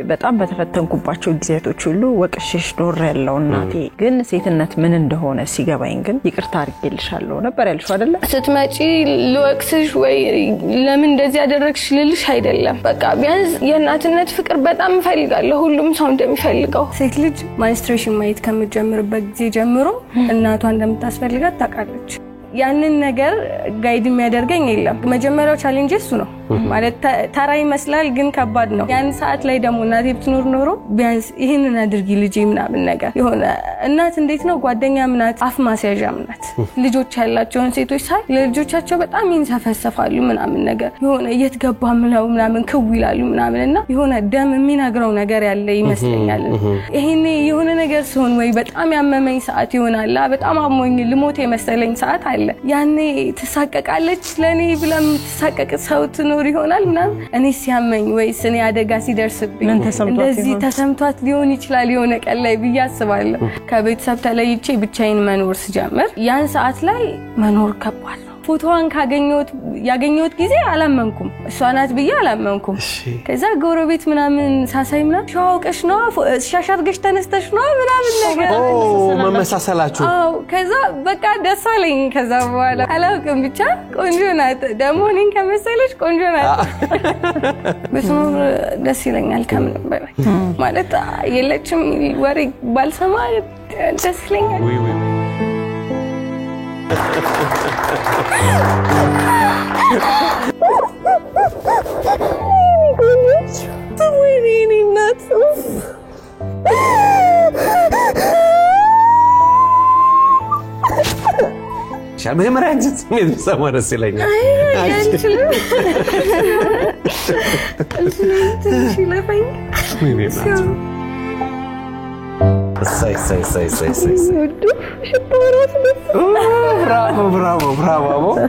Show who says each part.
Speaker 1: በጣም በተፈተንኩባቸው ጊዜያቶች ሁሉ ወቅሽሽ ዶር ያለው እናቴ ግን ሴትነት ምን እንደሆነ ሲገባኝ ግን ይቅርታ አርጌልሻለሁ ነበር ያልሽው አይደለ
Speaker 2: ስትመጪ ልወቅስሽ ወይ ለምን እንደዚህ ያደረግሽ ልልሽ አይደለም በቃ ቢያንስ የእናትነት ፍቅር በጣም ፈልጋለሁ ሁሉም ሰው እንደሚፈልገው ሴት ልጅ ማንስትሬሽን ማየት ከመጀመርበት ጊዜ ጀምሮ እናቷ እንደምታስፈልጋት ታውቃለች ያንን ነገር ጋይድ የሚያደርገኝ የለም መጀመሪያው ቻሌንጅ እሱ ነው ማለት ተራ ይመስላል ግን ከባድ ነው ያን ሰዓት ላይ ደግሞ እናቴ ብትኖር ኖሮ ቢያንስ ይሄንን አድርጊ ልጄ ምናምን ነገር ይሆነ እናት እንዴት ነው ጓደኛ ምናት አፍ ማስያዣ ምናት ልጆች ያላቸውን ሴቶች ሳይ ለልጆቻቸው በጣም ይንሰፈሰፋሉ ምናምን ነገር ይሆነ እየተገባም ነው ምናምን ክው ይላሉ ምናምንና ይሆነ ደም የሚነግረው ነገር ያለ ይመስለኛል ይሄኔ የሆነ ነገር ሲሆን ወይ በጣም ያመመኝ ሰዓት ይሆናል በጣም አሞኝ ልሞት የመሰለኝ ሰዓት አለ ያኔ ተሳቀቃለች ለኔ ብለም ተሳቀቅ ሰው ትኖር ይሆናል ምናምን እኔ ሲያመኝ ወይ ስኔ አደጋ ሲደርስብኝ እንደዚህ ተሰምቷት ሊሆን ይችላል የሆነ ቀን ላይ ብያስባለሁ ከቤተሰብ ተለይቼ ብቻዬን መኖር ስጀምር ያን ሰዓት ላይ መኖር ከባድ ነው ፎቶዋን ያገኘሁት ጊዜ አላመንኩም እሷ ናት ብዬ አላመንኩም ከዛ ጎረቤት ምናምን ሳሳይምና ሻውቀሽ ነው ሻሻርገሽ ተነስተሽ ነው ምናምን ነገር
Speaker 3: መመሳሰላችሁ
Speaker 2: አው ከዛ በቃ ደስ አለኝ ከዛ በኋላ አላውቅም ብቻ ቆንጆ ናት ደሞ እኔን ከመሰለሽ ቆንጆ ናት በስሙር ደስ ይለኛል ከምንም በላይ ማለት የለችም ወሬ ባልሰማ ደስ ይለኛል
Speaker 4: Wait, not so.
Speaker 3: መጀመሪያ አንቺ ስሜት ሰማረ ሲለኛ
Speaker 4: Sai.
Speaker 3: Bravo.